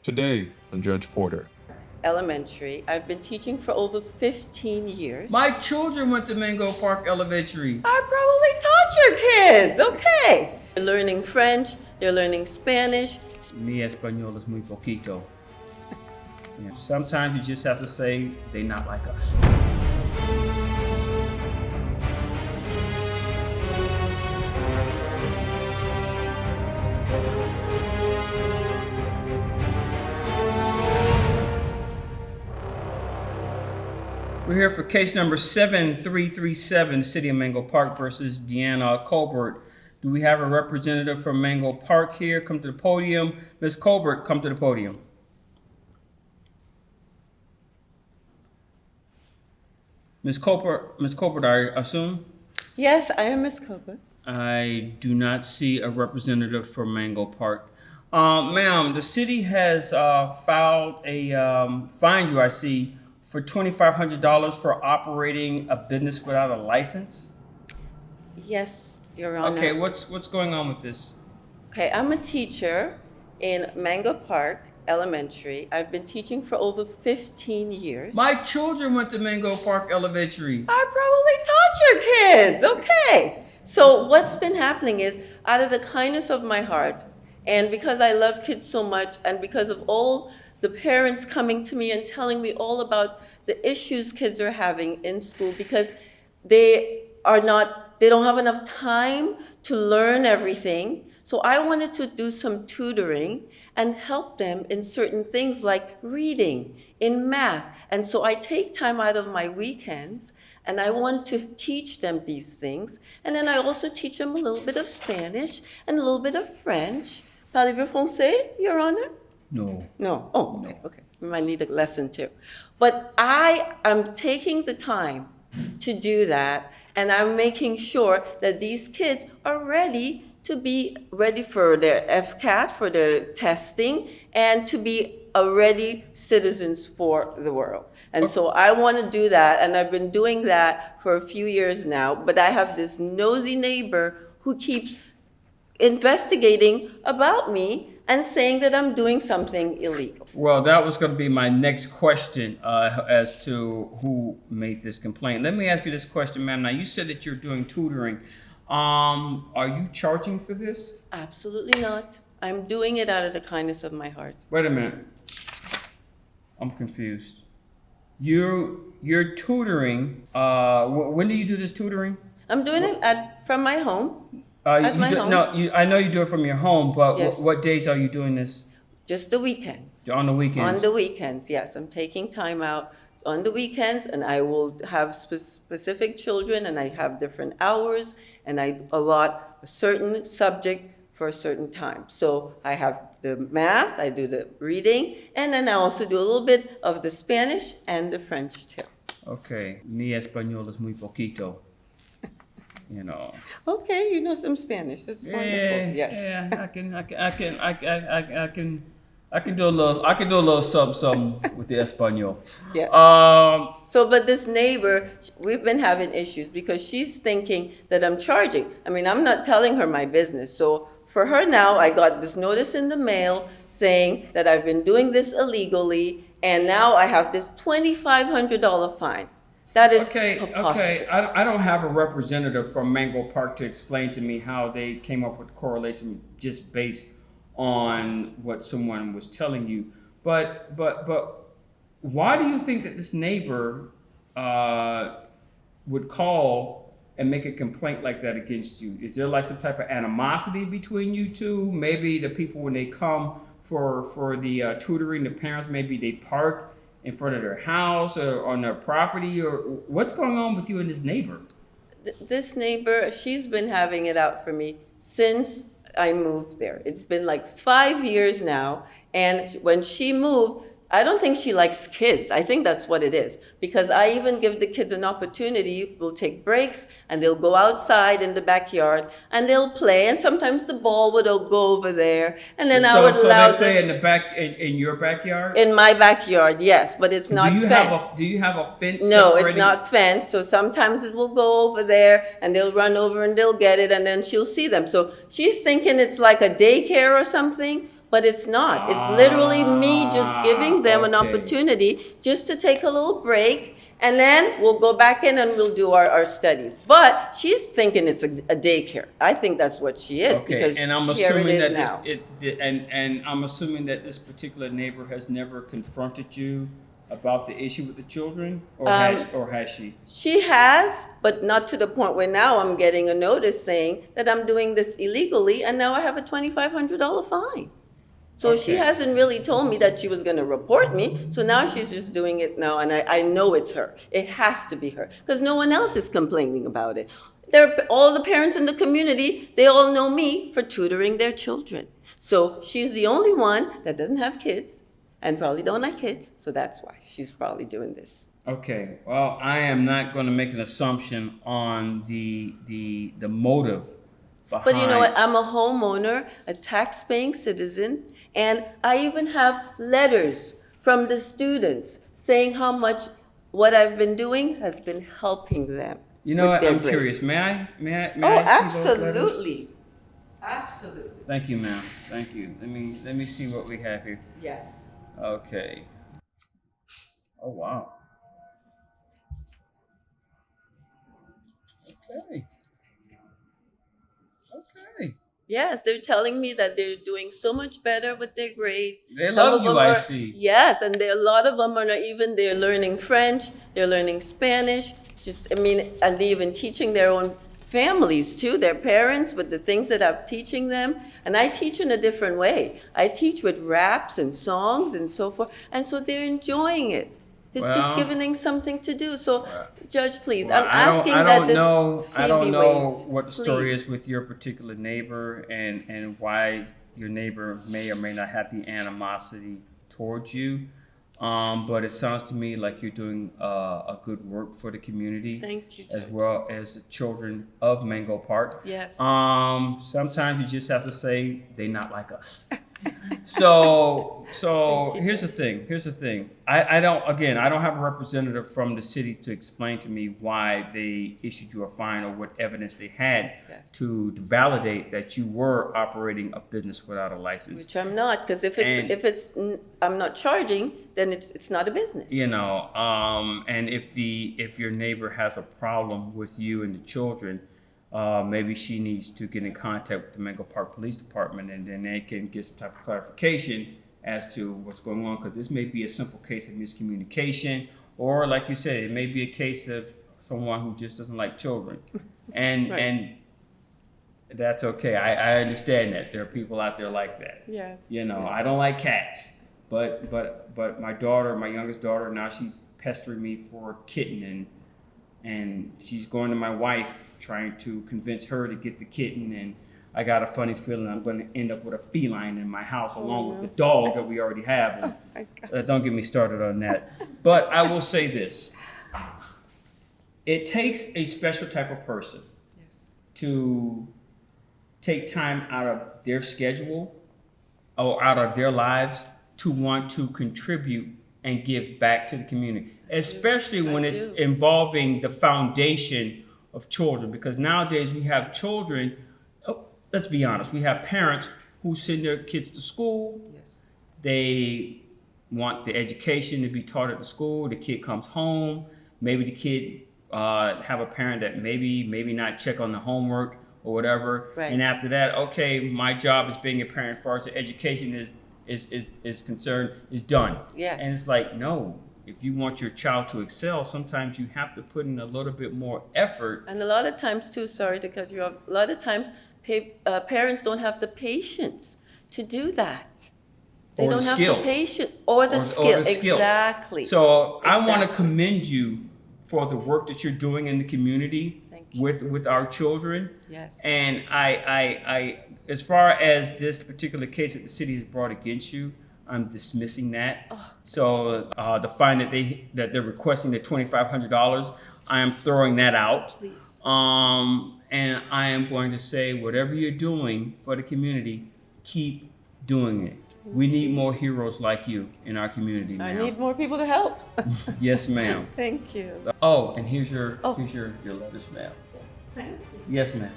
Today on Judge Porter. Elementary. I've been teaching for over 15 years. My children went to Mango Park Elementary. I probably taught your kids. Okay. They're learning French, they're learning Spanish. Mi español es muy poquito. Yeah, sometimes you just have to say they not like us. We're here for case number 7337, City of Mango Park versus Deanna Colbert. Do we have a representative from Mango Park here? Come to the podium. Ms. Colbert, come to the podium. Ms. Colbert, I assume? Yes, I am Miss Colbert. I do not see a representative from Mango Park. Ma'am, the city has filed a fine you, I see, for $2,500 for operating a business without a license. Yes, Your Honor. Okay, what's going on with this? Okay, I'm a teacher in Mango Park Elementary. I've been teaching for over 15 years. My children went to Mango Park Elementary. I probably taught your kids. Okay. So what's been happening is, out of the kindness of my heart, and because I love kids so much, and because of all the parents coming to me and telling me all about the issues kids are having in school, because they don't have enough time to learn everything. So I wanted to do some tutoring and help them in certain things like reading, in math. And so I take time out of my weekends and I want to teach them these things. And then I also teach them a little bit of Spanish and a little bit of French. Parlez-vous français, Your Honor? No. No. Oh, okay, okay. We might need a lesson too. But I am taking the time to do that, and I'm making sure that these kids are ready to be ready for their FCAT, for their testing, and to be ready citizens for the world. And so I want to do that, and I've been doing that for a few years now, but I have this nosy neighbor who keeps investigating about me and saying that I'm doing something illegal. Well, that was going to be my next question as to who made this complaint. Let me ask you this question, ma'am. Now, you said that you're doing tutoring. Are you charging for this? Absolutely not. I'm doing it out of the kindness of my heart. Wait a minute. I'm confused. You're tutoring. When do you do this tutoring? I'm doing it from my home. At my home. No, I know you do it from your home, but Yes. what days are you doing this? Just the weekends. On the weekends? On the weekends, yes. I'm taking time out on the weekends, and I will have specific children, and I have different hours, and I allot a certain subject for a certain time. So I have the math, I do the reading, and then I also do a little bit of the Spanish and the French too. Okay, mi español es muy poquito. You know. Okay, you know some Spanish. That's wonderful. Yes. Yeah, I can do a little something with the español. Yes. So, but this neighbor, we've been having issues because she's thinking that I'm charging. I mean, I'm not telling her my business. So for her now, I got this notice in the mail saying that I've been doing this illegally, and now I have this $2,500 fine. That is preposterous. Okay. I don't have a representative from Mango Park to explain to me how they came up with correlation just based on what someone was telling you. But why do you think that this neighbor would call and make a complaint like that against you? Is there like some type of animosity between you two? Maybe the people, when they come for the tutoring, the parents, maybe they park in front of their house or on their property, or what's going on with you and this neighbor? This neighbor, she's been having it out for me since I moved there. It's been like 5 years now, and when she moved, I don't think she likes kids. I think that's what it is. Because I even give the kids an opportunity. We'll take breaks and they'll go outside in the backyard and they'll play. And sometimes the ball would go over there. And then I would allow them. So they play in the back, in your backyard? In my backyard, yes, but it's not fenced. Do you have a fence? No, it's not fenced. So sometimes it will go over there and they'll run over and they'll get it and then she'll see them. So she's thinking it's like a daycare or something. but it's not. It's literally me just giving them an Okay. opportunity just to take a little break, and then we'll go back in and we'll do our studies. But she's thinking it's a daycare. I think that's what she is, Okay, because and I'm here it assuming is that now. and I'm assuming that this particular neighbor has never confronted you about the issue with the children, or has she? She has, but not to the point where now I'm getting a notice saying that I'm doing this illegally, and now I have a $2,500 fine. So she Okay. hasn't really told me that she was going to report me. So now she's just doing it now, and I know it's her. It has to be her, because no one else is complaining about it. All the parents in the community, they all know me for tutoring their children. So she's the only one that doesn't have kids and probably don't like kids. So that's why she's probably doing this. Okay, well, I am not going to make an assumption on the motive behind. But you know what? I'm a homeowner, a tax-paying citizen, and I even have letters from the students saying how much what I've been doing has been helping them. You know with what? their I'm grades. curious. May I Oh, see those letters? absolutely. Absolutely. Thank you, ma'am. Thank you. Let me see what we have here. Yes. Okay. Oh wow. Okay. Okay. Yes, they're telling me that they're doing so much better with their grades. They Some love of you, them I are- see. Yes, and a lot of them are not even, they're learning French, they're learning Spanish, and they're even teaching their own families too, their parents, with the things that I'm teaching them. And I teach in a different way. I teach with raps and songs and so forth, and so they're enjoying it. It's just Well- giving them something to do. So, Judge, please, Well, I'm asking that this I fee don't be know waived. what the story Please. is with your particular neighbor and why your neighbor may or may not have the animosity towards you. But it sounds to me like you're doing a good work for the community. Thank you, As Judge. well as the children of Mango Park. Yes. Sometimes you just have to say they not like us. So Thank you, here's the thing. I don't have a representative from the city to explain to me why they issued you a fine or what evidence they had Yes. to validate that you were operating a business without a license. Which I'm not, because And- I'm not charging, then it's not a business. You know, and if your neighbor has a problem with you and the children, maybe she needs to get in contact with the Mango Park Police Department, and then they can get some type of clarification as to what's going on, because this may be a simple case of miscommunication, or like you said, it may be a case of someone who just doesn't like children, and Right. and that's okay. I understand that there are people out there like that. Yes. You know, yes. I don't like cats, but my daughter, my youngest daughter, now she's pestering me for a kitten, and she's going to my wife trying to convince her to get the kitten, and I got a funny feeling I'm going to end up with a feline in my house along with the dog that we already have. And, don't get me started on that. But I will say this. It takes a special type of person Yes. to take time out of their schedule or out of their lives to want to contribute and give back to the community, especially when it's do. involving the foundation of children. Because nowadays we have children, let's be honest, we have parents who send their kids to school. Yes. They want the education to be taught at the school. The kid comes home. Maybe the kid have a parent that maybe not check on the homework or whatever. Right. And after that, okay, my job as being a parent, as far as the education is concerned, is done. Yes. And it's like, no, if you want your child to excel, sometimes you have to put in a little bit more effort. And a lot of times too, sorry to cut you off, a lot of times parents don't have the patience to do that. They Or the don't have skill. the patience or the Or skill. the skill. Exactly. So I want to Exactly. commend you for the work that you're doing in the community Thank you. with our children. Yes. And I, as far as this particular case that the city has brought against you, I'm dismissing that. Oh. So the fine that they're requesting, the $2,500, I am throwing that out. Please. And I am going to say, whatever you're doing for the community, keep doing it. We need more heroes like you in our community, I ma'am. need more people to help. Yes, ma'am. Thank you. Oh, and here's your Oh. your letters, ma'am. Yes. Thank you. Yes, ma'am.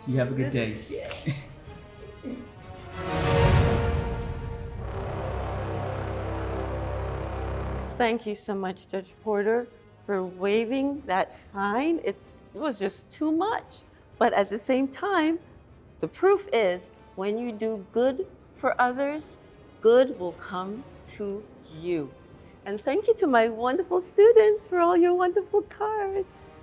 You have a good day. Yeah. Thank you so much, Judge Porter, for waiving that fine. It was just too much. But at the same time, the proof is when you do good for others, good will come to you. And thank you to my wonderful students for all your wonderful cards.